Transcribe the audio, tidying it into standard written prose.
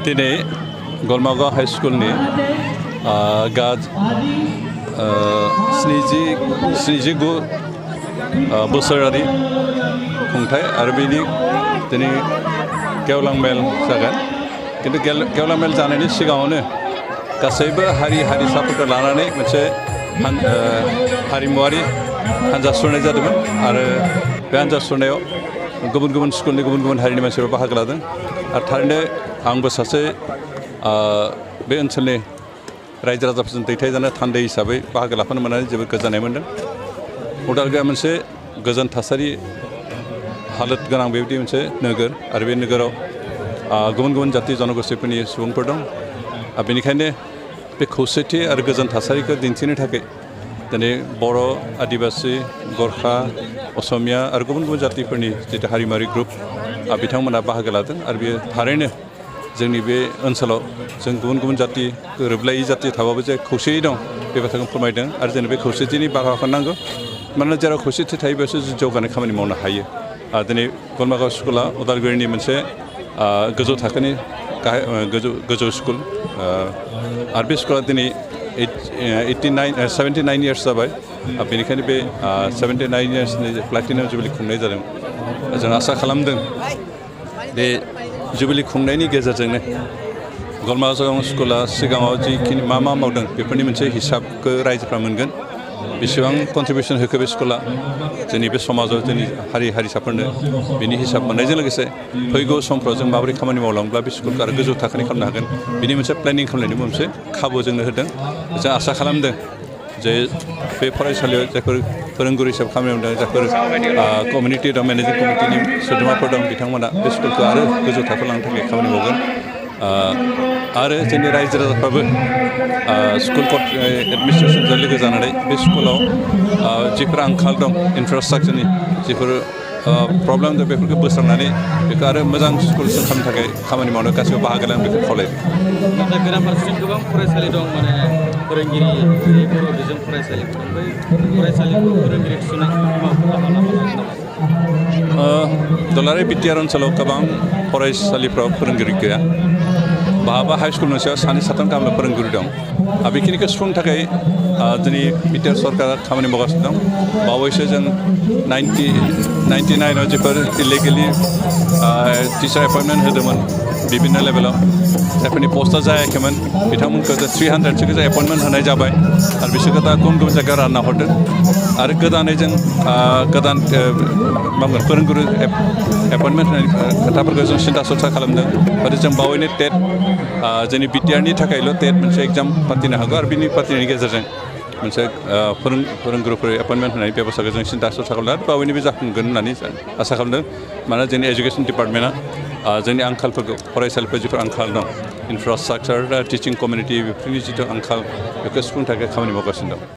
दिनै गलमागाव हाई स्कुलनि गाज 79 बोसोरारि खुंथाय आरो बेनि दिनै गेवलां मेल जागोन किन्तु गेवलां मेल जानायनि सिगाङावनो गासैबो हारि हारिसाफोरखौ लानानै मोनसे हारिमुवारि हान्जा सुरनाय जादोंमोन आरो बे हान्जा सुरनायाव गुबुन गुबुन स्कुलनि गुबुन गुबुन हारिनि मानसिफोर बाहागो लादों आरो थारैनो आंबो सासे बे ओनसोलनि रायजो राजाफोरजों दैथायजानाय थान्दै हिसाबै बाहागो लाफानो मोननानै जोबोद गोजोननाय मोन्दों। उदालगुरिया मोनसे गोजोन थासारि हालोद गोनां बेबायदि मोनसे नोगोर आरो बे नोगोराव गुबुन गुबुन जाति जनगोष्ठीफोरनि सुबुंफोर दं बेनिखायनो बे खौसेथि आरो गोजोन थासारिखौ दिन्थिनो थाखाय दिनै बर' आदिबासि गरखा असमिया आरो गुबुन गुबुन जातिफोरनि जितु हारिमुवारि ग्रुप बिथांमोना बाहागो लादों आरो बेयो थारैनो जोंनि बे ओनसोलाव जों गुबुन गुबुन जाति गोरोबलायै जाति थाबाबो जे खौसेयै दं बे बाथ्राखौ फोरमायदों आरो जोंनो बे खौसेथिनि बारहावाखौ नांगौ मानोना जेराव खौसेथि थायो बेयावसो जौगानाय खामानि मावनो हायो। दिनै गलमागाव स्कुला उदालगुरिनि मोनसे गोजौ थाखोनि गोजौ स्कुल आरो बे स्कुला दिनै 79 इयार्स जाबाय बेनिखायनो बे 79 इयार्सनि प्लाटिनाम जुबिलि खुंनाय जादों। जों आसा खालामदों बे जुबिलि खुंनायनि गेजेरजोंनो गलमागाव स्कुला सिगाङाव जिखिनि मा मावदों बेफोरनि मोनसे हिसाबखौ रायजोफ्रा मोनगोन बेसेबां कन्ट्रिबिउसन होखो बे स्कुला जोंनि बे समाजाव जोंनि हारि हारिसाफोरनो बिनि हिसाब मोननायजों लोगोसे फैगौ समफ्राव जों माबोरै खामानि मावलांब्ला बे स्कुलखौ आरो गोजौ थाखोनि खालामनो हागोन बिनि मोनसे प्लेनिं खालामनायनि मोनसे खाबु जोंनो होदों। जों आसा खालामदों जे बे फरायसालियाव जायफोर फोरोंगुरु हिसाबै खामानि मावदों जायफोर कमिउनिटि दं मेनेजिं कमिटिनि सोद्रोमाफोर दं बिथांमोना बे स्कुलखौ आरो गोजौ थाखोआव लांनो थाखाय खामानि मावगोन आरो जोंनि रायजो राजाफ्राबो स्कुल एडमिनिस्ट्रेसनजों लोगो जानानै बे स्कुलाव जिफोर आंखाल दं इनफ्रास्ट्राक्चारनि जिफोर प्रब्लेम दं बेफोरखौ बोस्रांनानै बेखौ आरो मोजां स्कुलसिम खालामनो थाखाय खामानि मावनो गासैबो बाहागो लानो बेखौ खावलायदों। नाथाय बेराफारसेथिं गोबां फरायसालि दं माने फोरोंगिरि बर' बिजों फरायसालिफोर दं बै फरायसालिखौ फोरोंगिरि थिसननाय माबाफोर राहा लामा लागोन नामा? दुलाराय बिटिआर ओनसोलाव गोबां फरायसालिफ्राव फोरोंगिरि गैया बहाबा हाई स्कुल मोनसेयाव 2-3 गाहामल' फोरोंगिरि दं बेखिनिखौ सुफुंनो थाखाय दिनै बिटिआर सरकारा खामानि मावगासिनो दं। बावैसो जों 99आव जिफोर इलिगेलि टिचार एपइन्टमेन्ट होदोंमोन बिभिन्न लेभेलाव जायफोरनि पस्टआ जायाखैमोन बिथांमोनखौ 300सोखौ जों एपइन्टमेन्ट होनाय जाबाय आरो बिसोरखौ दा गुबुन गुबुन जायगायाव रानना हरदों आरो गोदानै जों गोदान मावगोन फोरोंगुरु एपइन्टमेन्ट होनायनि खोथाफोरखौ जों सिन्था सरसा खालामदों आरो जों बावैनो टेट जोंनि बिटिआरनि थाखायल' टेट मोनसे एग्जाम फाथिनो हागौ आरो बिनि फाथिनायनि गेजेरजों मोनसे फोरोंगुरुफोर एपइन्टमेन्ट होनायनि बेबस्थाखौ जों सिन्था सरसा खालामदों आरो बावैनो बे जाफुंगोन होननानै आसा खालामदों मानोना जोंनि एजुकेसन डिपार्टमेन्टआ जोंनि आंखालफोरखौ फरायसालिफोर जिफोर आंखाल दं इनफ्रास्ट्राक्चार टिचिं कमिउनिटि बेफोरनि जिथु आंखाल बेखौ सुफुंनो थाखाय खामानि मावगासिनो दं।